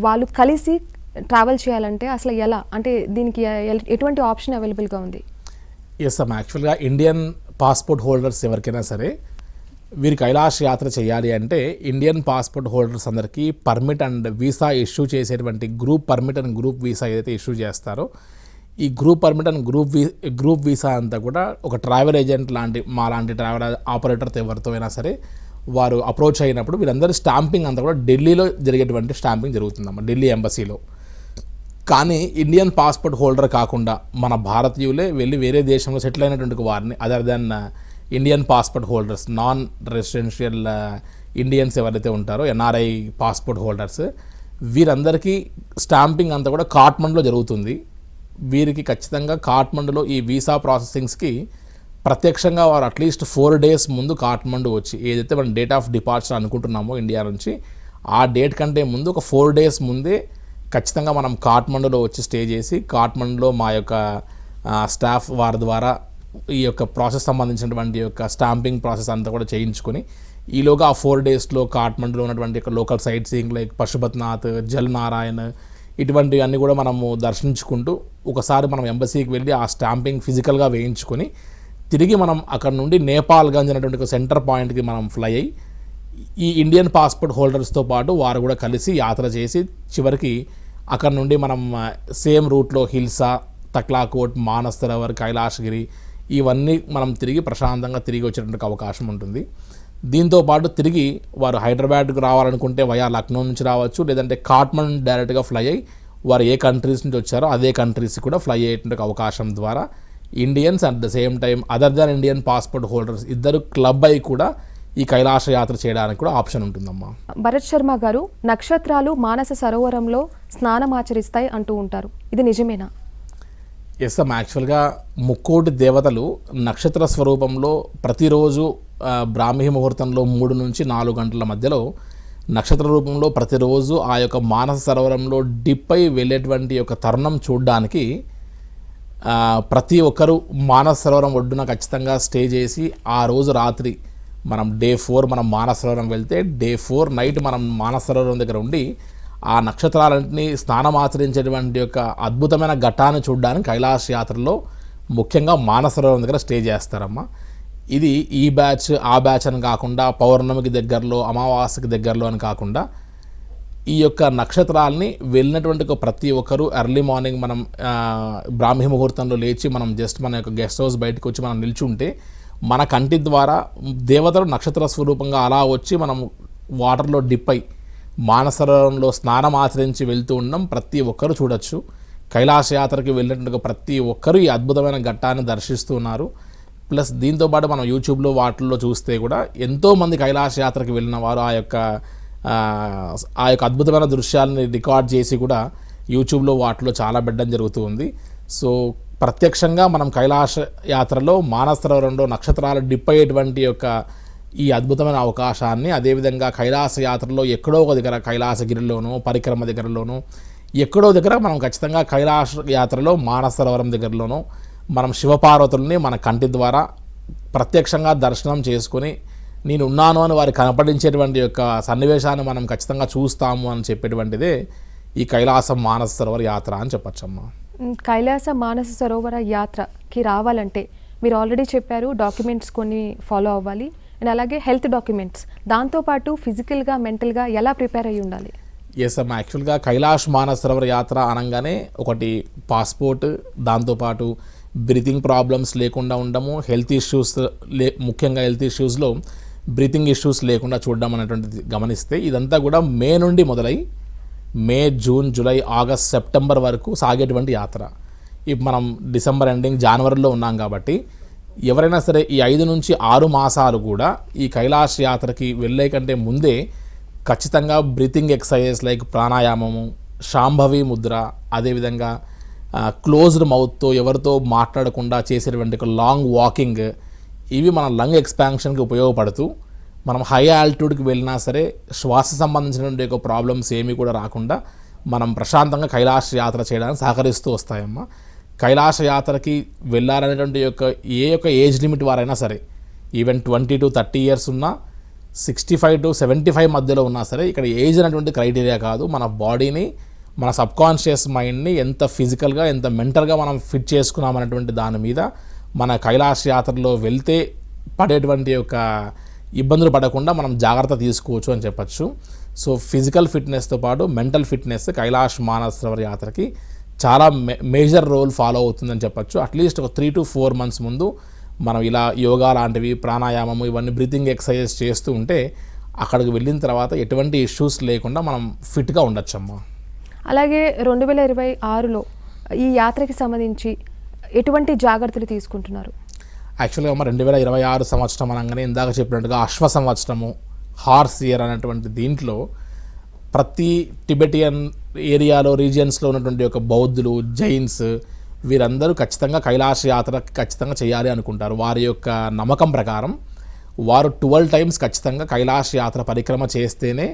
వాళ్ళు కలిసి ట్రావెల్ చేయాలంటే అసలు ఎలా, అంటే దీనికి ఎటువంటి ఆప్షన్ అవైలబుల్గా ఉంది? ఎస్ అమ్మా, యాక్చువల్గా ఇండియన్ పాస్పోర్ట్ హోల్డర్స్ ఎవరికైనా సరే వీరు కైలాష్ యాత్ర చేయాలి అంటే వీసాపాస్పోర్ట్ హోల్డర్స్ అందరికీ పర్మిట్ అండ్ వీసా ఇష్యూ చేసేటువంటి group permit and group visa ఏదైతే ఇష్యూ చేస్తారో, ఈ group permit and group visa అంతా కూడా ఒక ట్రావెల్ ఏజెంట్ లాంటి లాంటి ట్రావెల్ ఆపరేటర్తో ఎవరితో అయినా సరే వారు అప్రోచ్ అయినప్పుడు వీరందరి స్టాంపింగ్ అంతా కూడా ఢిల్లీలో జరిగేటువంటి స్టాంపింగ్ జరుగుతుందమ్మా, ఢిల్లీ ఎంబసీలో. కానీ ఇండియన్ పాస్పోర్ట్ హోల్డర్ కాకుండా మన భారతీయులే వెళ్ళి వేరే దేశంలో సెటిల్ అయినటువంటి వారిని, other than Indian passport holders, non residential Indians ఎవరైతే ఉంటారో ఎన్ఆర్ఐ పాస్పోర్ట్ హోల్డర్స్, వీరందరికీ స్టాంపింగ్ అంతా కూడా కాఠ్మండులో జరుగుతుంది. వీరికి ఖచ్చితంగా కాఠ్మండులో ఈ వీసా ప్రాసెసింగ్స్కి ప్రత్యక్షంగా వారు అట్లీస్ట్ 4 days ముందు కాఠ్మండు వచ్చి, ఏదైతే మనం డేట్ ఆఫ్ డిపార్చర్ అనుకుంటున్నామో ఇండియా నుంచి, ఆ డేట్ కంటే ముందు ఒక 4 days ముందే ఖచ్చితంగా మనం కాఠ్మండులో వచ్చి స్టే చేసి, కాఠ్మండులో మా యొక్క స్టాఫ్ వారి ద్వారా ఈ యొక్క ప్రాసెస్ సంబంధించినటువంటి యొక్క స్టాంపింగ్ ప్రాసెస్ అంతా కూడా చేయించుకొని, ఈలోగా ఆ 4 daysలో కాఠ్మండులో ఉన్నటువంటి యొక్క local sight seeing like Pashupatinath, Jal Narayan, ఇటువంటివన్నీ కూడా మనము దర్శించుకుంటూ ఒకసారి మనం ఎంబసీకి వెళ్ళి ఆ స్టాంపింగ్ ఫిజికల్గా వేయించుకొని తిరిగి మనం అక్కడ నుండి నేపాల్గంజ్ అనేటువంటి ఒక సెంటర్ పాయింట్కి మనం ఫ్లై అయ్యి ఈ ఇండియన్ పాస్పోర్ట్ హోల్డర్స్తో పాటు వారు కూడా కలిసి యాత్ర చేసి చివరికి అక్కడ నుండి మనం సేమ్ రూట్లో హిల్సా, తక్లాకోట్, మానస్ సరోవర్, కైలాసగిరి ఇవన్నీ మనం తిరిగి ప్రశాంతంగా తిరిగి వచ్చేటువంటి అవకాశం ఉంటుంది. దీంతో పాటు తిరిగి వారు హైదరాబాద్కు రావాలనుకుంటే వయా లక్నో నుంచి రావచ్చు, లేదంటే కాఠ్మండు డైరెక్ట్గా ఫ్లై అయ్యి వారు ఏ కంట్రీస్ నుంచి వచ్చారో అదే కంట్రీస్కి కూడా ఫ్లై అయ్యేటువంటి అవకాశం ద్వారా Indians at the same time other than Indian passport holders ఇద్దరు క్లబ్ అయి కూడా ఈ కైలాస యాత్ర చేయడానికి కూడా ఆప్షన్ ఉంటుందమ్మా. భరత్ శర్మ గారు, నక్షత్రాలు మానస సరోవరంలో స్నానం ఆచరిస్తాయి అంటూ ఉంటారు, ఇది నిజమేనా? ఎస్ అమ్మా, యాక్చువల్గా ముక్కోటి దేవతలు నక్షత్ర స్వరూపంలో ప్రతిరోజు బ్రాహ్మీ ముహూర్తంలో 3 నుంచి 4 గంటల మధ్యలో నక్షత్ర రూపంలో ప్రతిరోజు ఆ యొక్క మానస సరోవరంలో డిప్ అయి వెళ్ళేటువంటి యొక్క తరుణం చూడడానికి ప్రతి ఒక్కరూ మానస సరోవరం ఒడ్డున ఖచ్చితంగా స్టే చేసి ఆ రోజు రాత్రి మనం Day 4 మనం మానస సరోవరం వెళ్తే Day 4 నైట్ మనం మానస సరోవరం దగ్గర ఉండి ఆ నక్షత్రాలన్నింటినీ స్నానం ఆచరించేటువంటి యొక్క అద్భుతమైన ఘట్టాన్ని చూడడానికి కైలాస యాత్రలో ముఖ్యంగా మానస సరోవరం దగ్గర స్టే చేస్తారమ్మా. ఇది ఈ బ్యాచ్ ఆ బ్యాచ్ అని కాకుండా పౌర్ణమికి దగ్గరలో, అమావాస్యకి దగ్గరలో అని కాకుండా ఈ యొక్క నక్షత్రాలని వెళ్ళినటువంటి ప్రతి ఒక్కరూ ఎర్లీ మార్నింగ్ మనం బ్రాహ్మీ ముహూర్తంలో లేచి మనం జస్ట్ మన యొక్క గెస్ట్ హౌస్ బయటకు వచ్చి మనం నిల్చుంటే మన కంటి ద్వారా దేవతలు నక్షత్ర స్వరూపంగా అలా వచ్చి మనం వాటర్లో డిప్ అయి మానసరోవరంలో స్నానం ఆచరించి వెళ్తూ ఉండడం ప్రతి ఒక్కరూ చూడొచ్చు. కైలాస యాత్రకి వెళ్ళినట్టుగా ప్రతి ఒక్కరూ ఈ అద్భుతమైన ఘట్టాన్ని దర్శిస్తున్నారు. ప్లస్ దీంతోపాటు మనం యూట్యూబ్లో వాటిల్లో చూస్తే కూడా ఎంతోమంది కైలాస యాత్రకి వెళ్ళిన వారు ఆ యొక్క అద్భుతమైన దృశ్యాలని రికార్డ్ చేసి కూడా యూట్యూబ్లో వాటిలో చాలా పెట్టడం జరుగుతూ ఉంది. సో ప్రత్యక్షంగా మనం కైలాస యాత్రలో మానస సరోవరంలో నక్షత్రాలు డిప్ అయ్యేటువంటి యొక్క ఈ అద్భుతమైన అవకాశాన్ని, అదేవిధంగా కైలాస యాత్రలో ఎక్కడో ఒక దగ్గర కైలాసగిరిలోనో పరిక్రమ దగ్గరలోనో ఎక్కడో దగ్గర మనం ఖచ్చితంగా కైలాస యాత్రలో మానస సరోవరం దగ్గరలోనో మనం శివపార్వతుల్ని మన కంటి ద్వారా ప్రత్యక్షంగా దర్శనం చేసుకొని నేను ఉన్నాను అని వారికి కనపడించేటువంటి యొక్క సన్నివేశాన్ని మనం ఖచ్చితంగా చూస్తాము అని చెప్పేటువంటిదే ఈ కైలాసం మానస సరోవర యాత్ర అని చెప్పచ్చమ్మా. కైలాస మానస సరోవర యాత్రకి రావాలంటే మీరు ఆల్రెడీ చెప్పారు డాక్యుమెంట్స్ కొన్ని ఫాలో అవ్వాలి అండ్ అలాగే హెల్త్ డాక్యుమెంట్స్, దాంతోపాటు ఫిజికల్గా మెంటల్గా ఎలా ప్రిపేర్ అయ్యి ఉండాలి? ఎస్ అమ్మా, యాక్చువల్గా కైలాష్ మానస సరోవర యాత్ర అనగానే ఒకటి పాస్పోర్ట్, దాంతోపాటు బ్రీతింగ్ ప్రాబ్లమ్స్ లేకుండా ఉండము, హెల్త్ ఇష్యూస్ ముఖ్యంగా హెల్త్ ఇష్యూస్లో బ్రీతింగ్ ఇష్యూస్ లేకుండా చూడడం అనేటువంటిది గమనిస్తే ఇదంతా కూడా మే నుండి మొదలై మే, జూన్, జూలై, ఆగస్ట్, సెప్టెంబర్ వరకు సాగేటువంటి యాత్ర. ఇప్పుడు మనం డిసెంబర్ ఎండింగ్ జనవరిలో ఉన్నాం కాబట్టి ఎవరైనా సరే ఈ 5 నుంచి 6 మాసాలు కూడా ఈ కైలాష్ యాత్రకి వెళ్ళే కంటే ముందే ఖచ్చితంగా బ్రీతింగ్ ఎక్సర్సైజెస్ లైక్ ప్రాణాయామము, శాంభవి ముద్ర, అదేవిధంగా క్లోజ్డ్ మౌత్తో ఎవరితో మాట్లాడకుండా చేసేటువంటి ఒక లాంగ్ వాకింగ్, ఇవి మన లంగ్ ఎక్స్పాన్షన్కి ఉపయోగపడుతూ మనం హై ఆల్టిట్యూడ్కి వెళ్ళినా సరే శ్వాస సంబంధించినటువంటి ఒక ప్రాబ్లమ్స్ ఏమీ కూడా రాకుండా మనం ప్రశాంతంగా కైలాష్ యాత్ర చేయడానికి సహకరిస్తూ వస్తాయమ్మా. కైలాస యాత్రకి వెళ్ళాలనేటువంటి యొక్క ఏజ్ లిమిట్ వారైనా సరే, ఈవెన్ 20 to 30 ఇయర్స్ ఉన్నా, 65 to 75 మధ్యలో ఉన్నా సరే, ఇక్కడ ఏజ్ అనేటువంటి క్రైటీరియా కాదు. మన బాడీని, మన సబ్కాన్షియస్ మైండ్ని ఎంత ఫిజికల్గా ఎంత మెంటల్గా మనం ఫిట్ చేసుకున్నామనేటువంటి దాని మీద మన కైలాష్ యాత్రలో వెళ్తే పడేటువంటి యొక్క ఇబ్బందులు పడకుండా మనం జాగ్రత్త తీసుకోవచ్చు అని చెప్పచ్చు. సో ఫిజికల్ ఫిట్నెస్తో పాటు మెంటల్ ఫిట్నెస్ కైలాష్ మానసరోవర్ యాత్రకి చాలా మేజర్ రోల్ ఫాలో అవుతుందని చెప్పచ్చు. అట్లీస్ట్ ఒక 3 to 4 months ముందు మనం ఇలా యోగా లాంటివి, ప్రాణాయామము, ఇవన్నీ బ్రీతింగ్ ఎక్సర్సైజెస్ చేస్తూ ఉంటే అక్కడికి వెళ్ళిన తర్వాత ఎటువంటి ఇష్యూస్ లేకుండా మనం ఫిట్గా ఉండొచ్చమ్మా. అలాగే 2026లో ఈ యాత్రకి సంబంధించి ఎటువంటి జాగ్రత్తలు తీసుకుంటున్నారు? యాక్చువల్గా 2026 సంవత్సరం అనగానే ఇందాక చెప్పినట్టుగా అశ్వ సంవత్సరము, హార్స్ ఇయర్ అనేటువంటి దీంట్లో ప్రతి టిబెటియన్ ఏరియాలో, రీజియన్స్లో ఉన్నటువంటి ఒక బౌద్ధులు, జైన్స్, వీరందరూ ఖచ్చితంగా కైలాష్ యాత్ర ఖచ్చితంగా చేయాలి అనుకుంటారు. వారి యొక్క నమ్మకం ప్రకారం వారు 12 times ఖచ్చితంగా కైలాష్ యాత్ర పరిక్రమ చేస్తేనే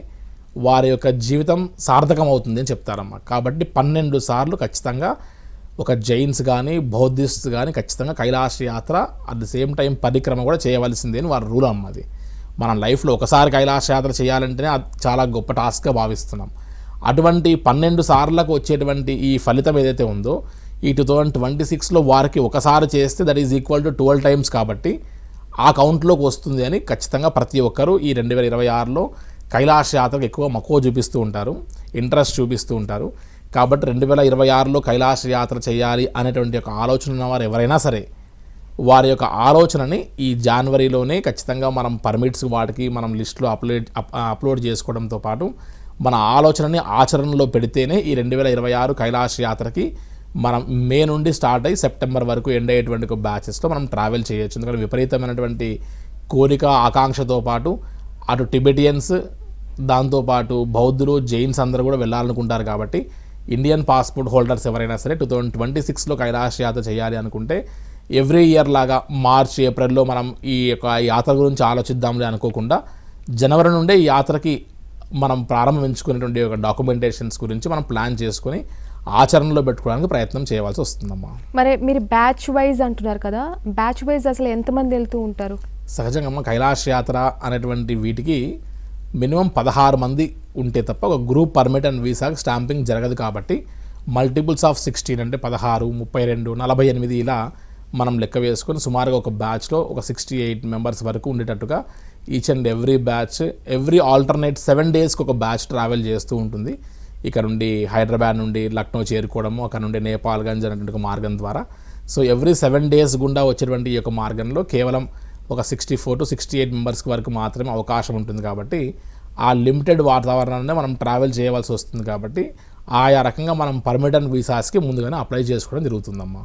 వారి యొక్క జీవితం సార్థకం అవుతుంది అని చెప్తారమ్మా. కాబట్టి 12 సార్లు ఖచ్చితంగా ఒక జైన్స్ కానీ, బౌద్ధిస్ట్ కానీ ఖచ్చితంగా కైలాష్ యాత్ర అట్ ది సేమ్ టైం పరిక్రమ కూడా చేయవలసిందే అని వారి రూల్ అమ్మది. మన లైఫ్లో ఒకసారి కైలాష్ యాత్ర చేయాలంటేనే అది చాలా గొప్ప టాస్క్గా భావిస్తున్నాం. అటువంటి 12 సార్లకు వచ్చేటువంటి ఈ ఫలితం ఏదైతే ఉందో, ఈ 2026లో వారికి ఒకసారి చేస్తే that is equal to 12 times కాబట్టి ఆ కౌంట్లోకి వస్తుంది అని ఖచ్చితంగా ప్రతి ఒక్కరూ ఈ 2026లో కైలాష్ యాత్రకు ఎక్కువ మక్కువ చూపిస్తూ ఉంటారు, ఇంట్రెస్ట్ చూపిస్తూ ఉంటారు. కాబట్టి 2026లో కైలాష్ యాత్ర చేయాలి అనేటువంటి ఒక ఆలోచన ఉన్నవారు ఎవరైనా సరే వారి యొక్క ఆలోచనని ఈ జనవరిలోనే ఖచ్చితంగా మనం పర్మిట్స్ వాటికి మనం లిస్టులో అప్లోడ్ చేసుకోవడంతో పాటు మన ఆలోచనని ఆచరణలో పెడితేనే ఈ 2026 కైలాష్ యాత్రకి మనం మే నుండి స్టార్ట్ అయ్యి సెప్టెంబర్ వరకు ఎండ్ అయ్యేటువంటి ఒక బ్యాచెస్తో మనం ట్రావెల్ చేయొచ్చు. ఎందుకంటే విపరీతమైనటువంటి కోరిక, ఆకాంక్షతో పాటు అటు టిబెటియన్స్, దాంతోపాటు బౌద్ధులు, జైన్స్ అందరూ కూడా వెళ్ళాలనుకుంటారు. కాబట్టి ఇండియన్ పాస్పోర్ట్ హోల్డర్స్ ఎవరైనా సరే 2026లో కైలాష్ యాత్ర చేయాలి అనుకుంటే ఎవ్రీ ఇయర్ లాగా మార్చ్, ఏప్రిల్లో మనం ఈ యొక్క యాత్ర గురించి ఆలోచిద్దాంలే అనుకోకుండా జనవరి నుండే ఈ యాత్రకి మనం ప్రారంభించుకునేటువంటి ఒక డాక్యుమెంటేషన్స్ గురించి మనం ప్లాన్ చేసుకుని ఆచరణలో పెట్టుకోవడానికి ప్రయత్నం చేయవలసి వస్తుందమ్మా. మరి మీరు బ్యాచ్ వైజ్ అంటున్నారు కదా, బ్యాచ్ వైజ్ అసలు ఎంతమంది వెళ్తూ ఉంటారు? సహజంగా కైలాష్ యాత్ర అనేటువంటి వీటికి మినిమం 16 మంది ఉంటే తప్ప ఒక గ్రూప్ పర్మిట్ అండ్ వీసాకి స్టాంపింగ్ జరగదు. కాబట్టి మల్టిపుల్స్ ఆఫ్ 16 అంటే 16, 32, 48 ఇలా మనం లెక్క వేసుకొని సుమారుగా ఒక బ్యాచ్లో ఒక 68 మెంబర్స్ వరకు ఉండేటట్టుగా each and every batch every alternate 7 daysకి ఒక బ్యాచ్ ట్రావెల్ చేస్తూ ఉంటుంది. ఇక్కడ నుండి హైదరాబాద్ నుండి లక్నో చేరుకోవడము, అక్కడ నుండి నేపాల్గంజ్ అనేటువంటి ఒక మార్గం ద్వారా. సో ఎవ్రీ 7 days గుండా వచ్చేటువంటి ఈ యొక్క మార్గంలో కేవలం ఒక 64 to 68 మెంబర్స్కి వరకు మాత్రమే అవకాశం ఉంటుంది. కాబట్టి ఆ లిమిటెడ్ వాతావరణాన్ని మనం ట్రావెల్ చేయవలసి వస్తుంది. కాబట్టి ఆయా రకంగా మనం పర్మిట్ అండ్ వీసాస్కి ముందుగానే అప్లై చేసుకోవడం జరుగుతుందమ్మా.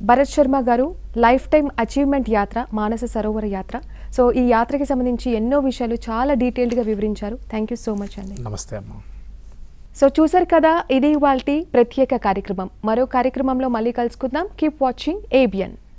భరత్ శర్మ గారు, లైఫ్ టైం అచీవ్మెంట్ యాత్ర మానస సరోవర యాత్ర, సో ఈ యాత్రకి సంబంధించి ఎన్నో విషయాలు చాలా డీటెయిల్డ్గా వివరించారు. థ్యాంక్ యూ సో మచ్ అండి. నమస్తే అమ్మా. సో చూసారు కదా, ఇది ఇవాల్టి ప్రత్యేక కార్యక్రమం. మరో కార్యక్రమంలో మళ్ళీ కలుసుకుందాం. Keep watching ABN.